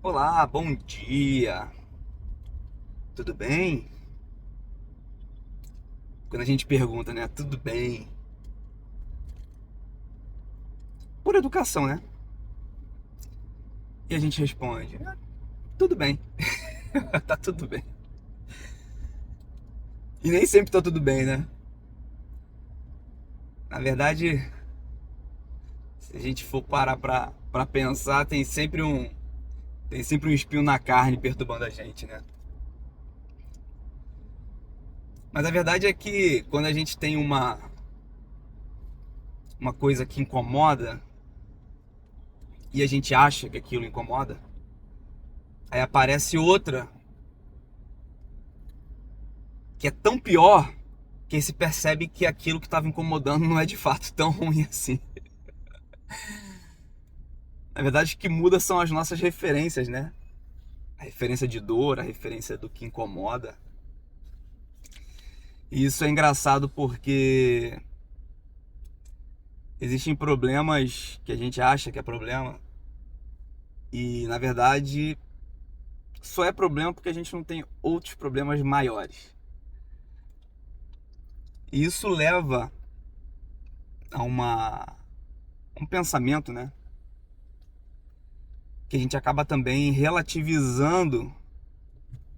Olá, bom dia. Tudo bem? Quando a gente pergunta, né? Tudo bem? Por educação, né? E a gente responde: tudo bem. Tá tudo bem. E nem sempre tá tudo bem, né? Na verdade, se a gente for parar pra pensar, tem sempre um espinho na carne perturbando a gente, né? Mas a verdade é que quando a gente tem uma coisa que incomoda e a gente acha que aquilo incomoda, aí aparece outra que é tão pior que aí se percebe que aquilo que estava incomodando não é de fato tão ruim assim. Na verdade, o que muda são as nossas referências, né? A referência de dor, a referência do que incomoda. E isso é engraçado porque existem problemas que a gente acha que é problema e, na verdade, só é problema porque a gente não tem outros problemas maiores. E isso leva a um pensamento, né? Que a gente acaba também relativizando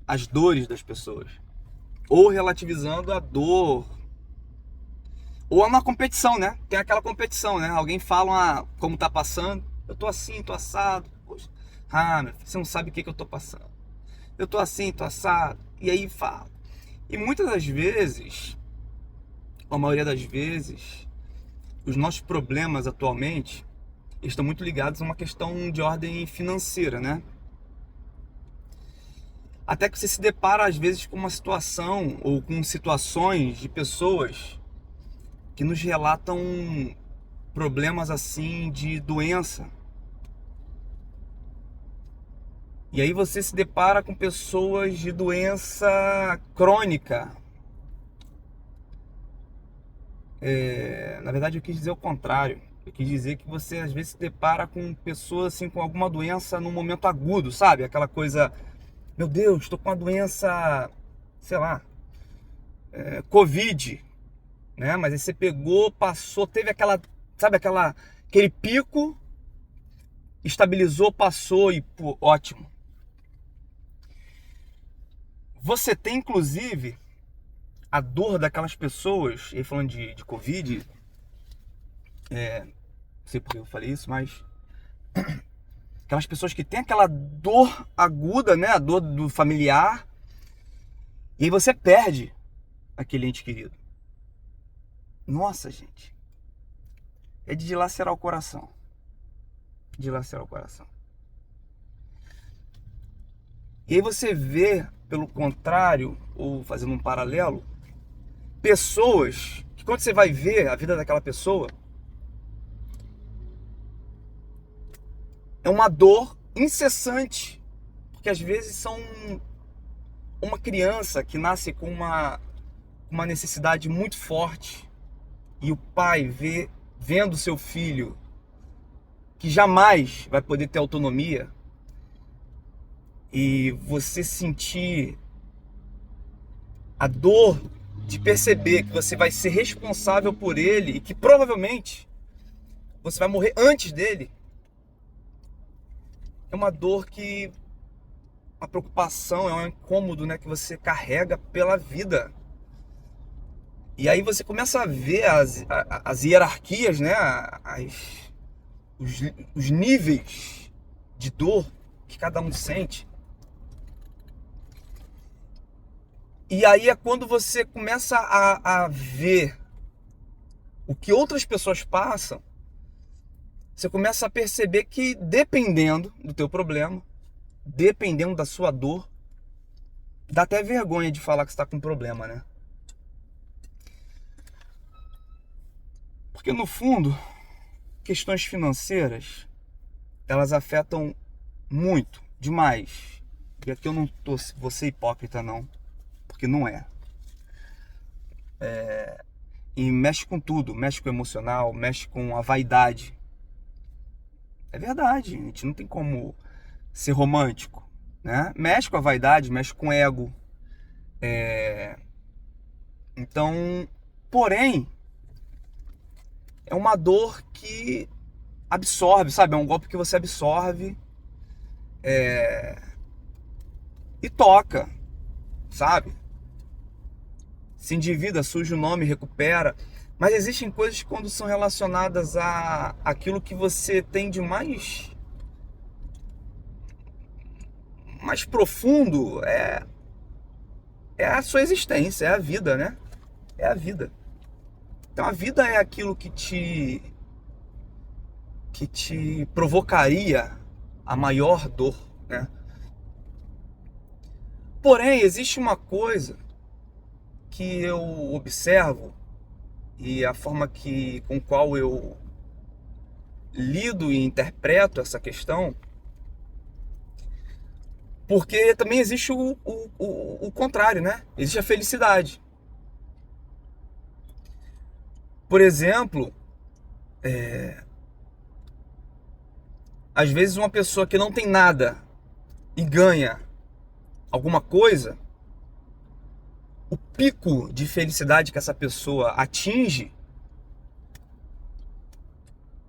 as dores das pessoas. Ou relativizando a dor. Ou é uma competição, né? Tem aquela competição, né? Alguém fala como tá passando. Eu tô assim, tô assado. Poxa, meu filho, você não sabe o que eu tô passando. Eu tô assim, tô assado. E aí fala. E muitas das vezes, ou a maioria das vezes, os nossos problemas atualmente estão muito ligados a uma questão de ordem financeira, né? Até que você se depara às vezes com uma situação ou com situações de pessoas que nos relatam problemas assim de doença. E aí você se depara com pessoas de doença crônica. Na verdade eu quis dizer o contrário. Eu quis dizer que você às vezes se depara com pessoas assim com alguma doença no momento agudo, sabe? Aquela coisa, meu Deus, estou com uma doença, sei lá, Covid, né? Mas aí você pegou, passou, teve aquela, sabe, aquele pico, estabilizou, passou e pô, ótimo. Você tem inclusive a dor daquelas pessoas, e falando de Covid, não sei por que eu falei isso, mas aquelas pessoas que têm aquela dor aguda, né? A dor do familiar, e aí você perde aquele ente querido. Nossa, gente, é de dilacerar o coração. Dilacerar o coração. E aí você vê, pelo contrário, ou fazendo um paralelo, pessoas que quando você vai ver a vida daquela pessoa, é uma dor incessante. Porque às vezes são uma criança que nasce com uma necessidade muito forte e o pai vendo seu filho que jamais vai poder ter autonomia e você sentir a dor de perceber que você vai ser responsável por ele e que provavelmente você vai morrer antes dele, é uma dor que, uma preocupação, é um incômodo, né, que você carrega pela vida. E aí você começa a ver as hierarquias, né, os, os níveis de dor que cada um sente. E aí é quando você começa a ver o que outras pessoas passam, você começa a perceber que dependendo do teu problema, dependendo da sua dor, dá até vergonha de falar que você está com problema, né? Porque no fundo, questões financeiras, elas afetam muito, demais. E aqui eu não vou ser hipócrita não, porque não é. E mexe com tudo, mexe com o emocional, mexe com a vaidade. É verdade, a gente não tem como ser romântico, né? Mexe com a vaidade, mexe com o ego. Então, porém, é uma dor que absorve, sabe? É um golpe que você absorve e toca, sabe? Se endivida, suja o nome, recupera. Mas existem coisas que, quando são relacionadas a aquilo que você tem de mais profundo, é a sua existência, é a vida, né? É a vida. Então a vida é aquilo que te provocaria a maior dor, né? Porém, existe uma coisa que eu observo, e a forma com qual eu lido e interpreto essa questão, porque também existe o contrário, né? Existe a felicidade. Por exemplo, às vezes uma pessoa que não tem nada e ganha alguma coisa, o pico de felicidade que essa pessoa atinge,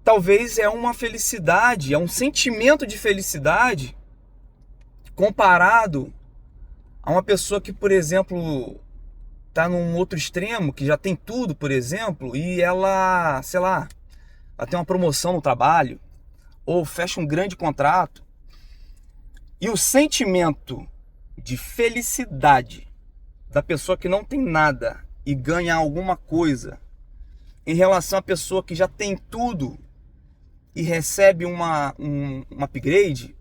talvez é uma felicidade, é um sentimento de felicidade comparado a uma pessoa que, por exemplo, tá num outro extremo, que já tem tudo, por exemplo, e ela, sei lá, ela tem uma promoção no trabalho, ou fecha um grande contrato, e o sentimento de felicidade da pessoa que não tem nada e ganha alguma coisa, em relação à pessoa que já tem tudo e recebe um upgrade,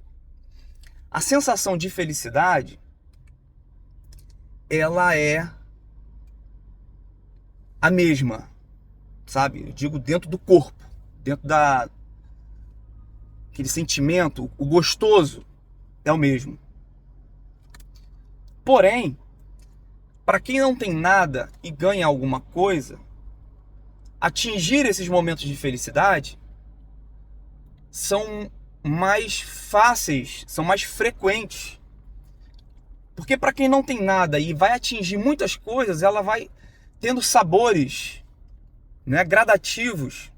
a sensação de felicidade, ela é a mesma, sabe? Eu digo dentro do corpo, dentro aquele sentimento, o gostoso é o mesmo. Porém, para quem não tem nada e ganha alguma coisa, atingir esses momentos de felicidade são mais fáceis, são mais frequentes. Porque para quem não tem nada e vai atingir muitas coisas, ela vai tendo sabores, né, gradativos,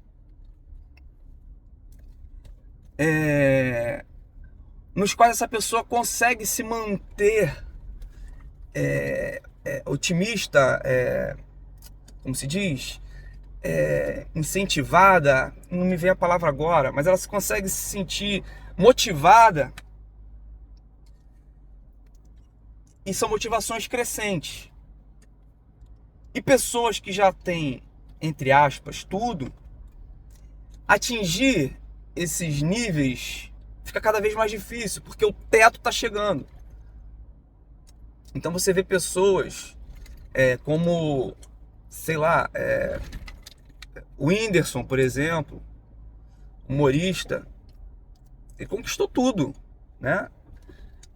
nos quais essa pessoa consegue se manter otimista, como se diz, incentivada, não me vem a palavra agora, mas ela consegue se sentir motivada, e são motivações crescentes. E pessoas que já têm, entre aspas, tudo, atingir esses níveis fica cada vez mais difícil, porque o teto está chegando. Então você vê pessoas como, sei lá, o Whindersson, por exemplo, humorista, ele conquistou tudo, né?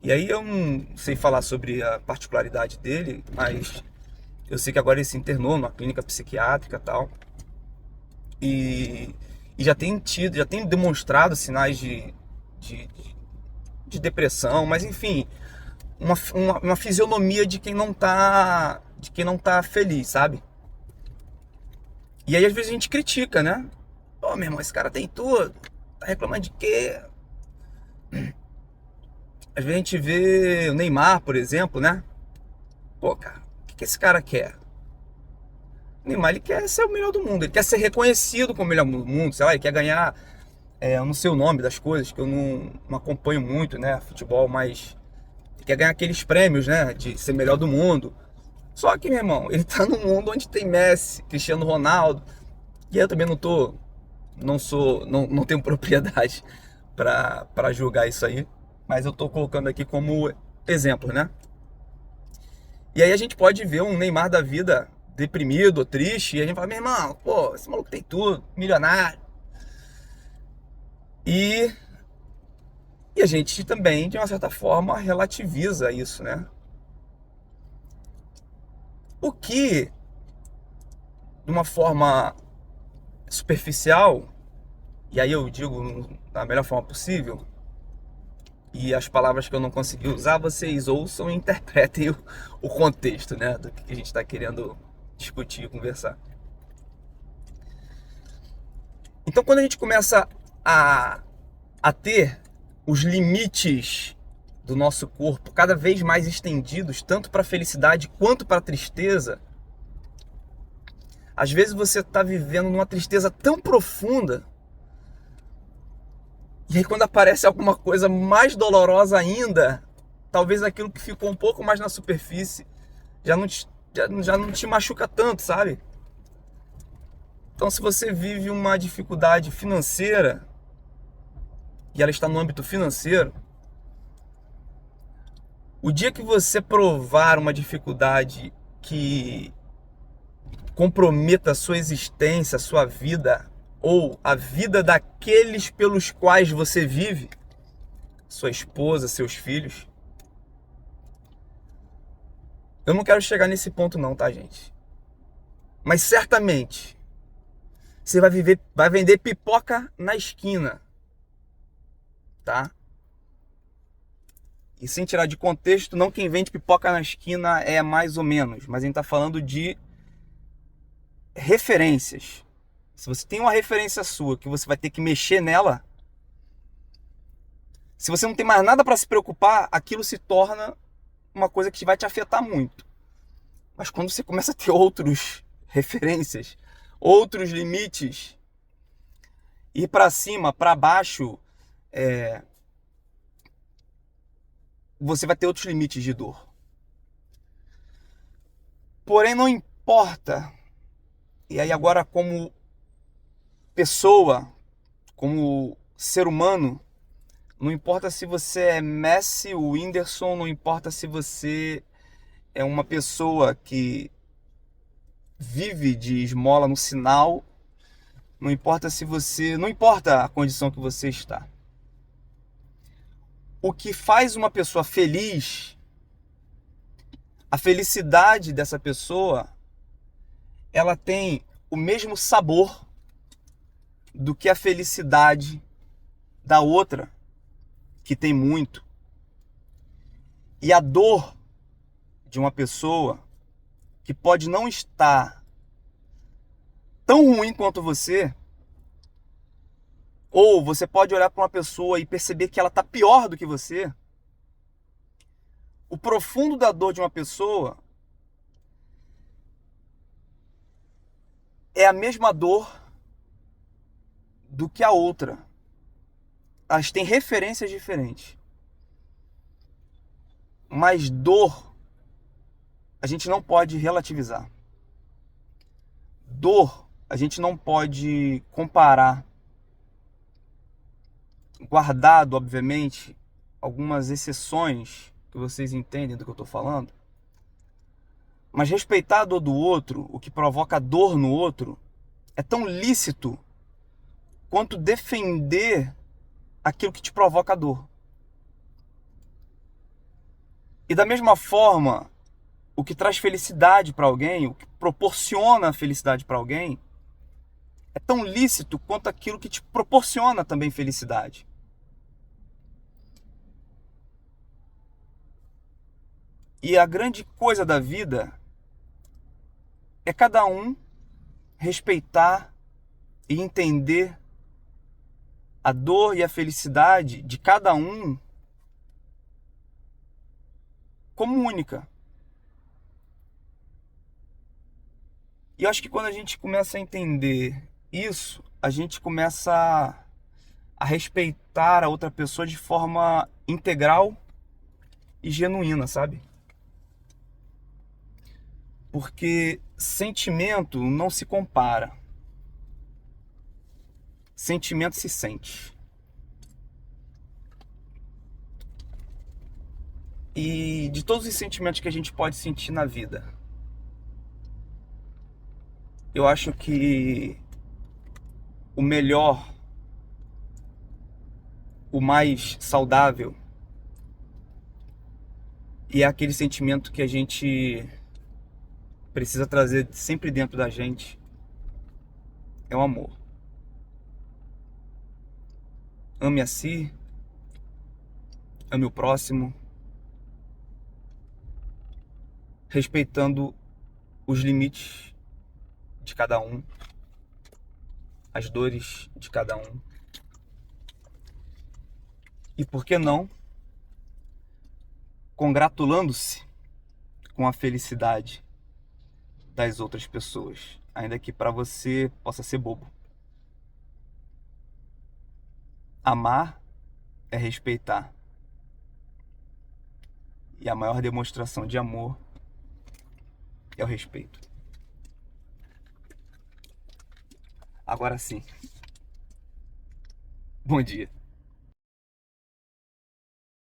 E aí eu não sei falar sobre a particularidade dele, mas eu sei que agora ele se internou numa clínica psiquiátrica e tal. E já tem demonstrado sinais de depressão, mas enfim, uma fisionomia de quem não tá feliz, sabe? E aí às vezes a gente critica, né? Pô, meu irmão, esse cara tem tudo, tá reclamando de quê? Às vezes a gente vê o Neymar, por exemplo, né? Pô, cara, o que esse cara quer? O Neymar, ele quer ser o melhor do mundo, ele quer ser reconhecido como o melhor do mundo, sei lá, ele quer ganhar, eu não sei o nome das coisas, que eu não acompanho muito, né, futebol, mas ele quer ganhar aqueles prêmios, né, de ser melhor do mundo. Só que, meu irmão, ele tá num mundo onde tem Messi, Cristiano Ronaldo, e eu também não tenho propriedade para julgar isso aí, mas eu tô colocando aqui como exemplo, né? E aí a gente pode ver um Neymar da vida deprimido, triste, e a gente fala, meu irmão, pô, esse maluco tem tudo, milionário. E a gente também, de uma certa forma, relativiza isso, né? O que, de uma forma superficial, e aí eu digo da melhor forma possível, E as palavras que eu não consegui usar, vocês ouçam e interpretem o contexto, né? Do que a gente está querendo discutir e conversar. Então, quando a gente começa a ter os limites do nosso corpo cada vez mais estendidos, tanto para a felicidade quanto para a tristeza, às vezes você está vivendo numa tristeza tão profunda, e aí quando aparece alguma coisa mais dolorosa ainda, talvez aquilo que ficou um pouco mais na superfície já não te machuca tanto, sabe? Então, se você vive uma dificuldade financeira, e ela está no âmbito financeiro, o dia que você provar uma dificuldade que comprometa a sua existência, a sua vida, ou a vida daqueles pelos quais você vive, sua esposa, seus filhos, eu não quero chegar nesse ponto não, tá, gente? Mas certamente você vai vender pipoca na esquina, tá? E sem tirar de contexto, não quem vende pipoca na esquina é mais ou menos, mas a gente tá falando de referências. Se você tem uma referência sua que você vai ter que mexer nela, se você não tem mais nada para se preocupar, aquilo se torna uma coisa que vai te afetar muito. Mas quando você começa a ter outros referências, outros limites, ir para cima, para baixo, você vai ter outros limites de dor. Porém, não importa. E aí agora, como pessoa, como ser humano, não importa se você é Messi, o Whindersson, não importa se você é uma pessoa que vive de esmola no sinal, não importa a condição que você está. O que faz uma pessoa feliz, a felicidade dessa pessoa, ela tem o mesmo sabor do que a felicidade da outra, que tem muito. E a dor de uma pessoa que pode não estar tão ruim quanto você, ou você pode olhar para uma pessoa e perceber que ela está pior do que você. O profundo da dor de uma pessoa é a mesma dor do que a outra. Elas têm referências diferentes. Mas dor a gente não pode relativizar. Dor a gente não pode comparar. Guardado, obviamente, algumas exceções que vocês entendem do que eu estou falando. Mas respeitar a dor do outro, o que provoca dor no outro, é tão lícito quanto defender aquilo que te provoca dor. E da mesma forma, o que traz felicidade para alguém, o que proporciona felicidade para alguém, é tão lícito quanto aquilo que te proporciona também felicidade. E a grande coisa da vida é cada um respeitar e entender a dor e a felicidade de cada um como única. E eu acho que quando a gente começa a entender isso, a gente começa a respeitar a outra pessoa de forma integral e genuína, sabe? Porque sentimento não se compara. Sentimento se sente. E de todos os sentimentos que a gente pode sentir na vida, eu acho que o melhor, o mais saudável, e é aquele sentimento que a gente precisa trazer sempre dentro da gente, é o amor. Ame a si, ame o próximo, respeitando os limites de cada um, as dores de cada um. E por que não, congratulando-se com a felicidade das outras pessoas, ainda que para você possa ser bobo. Amar é respeitar. E a maior demonstração de amor é o respeito. Agora sim. Bom dia.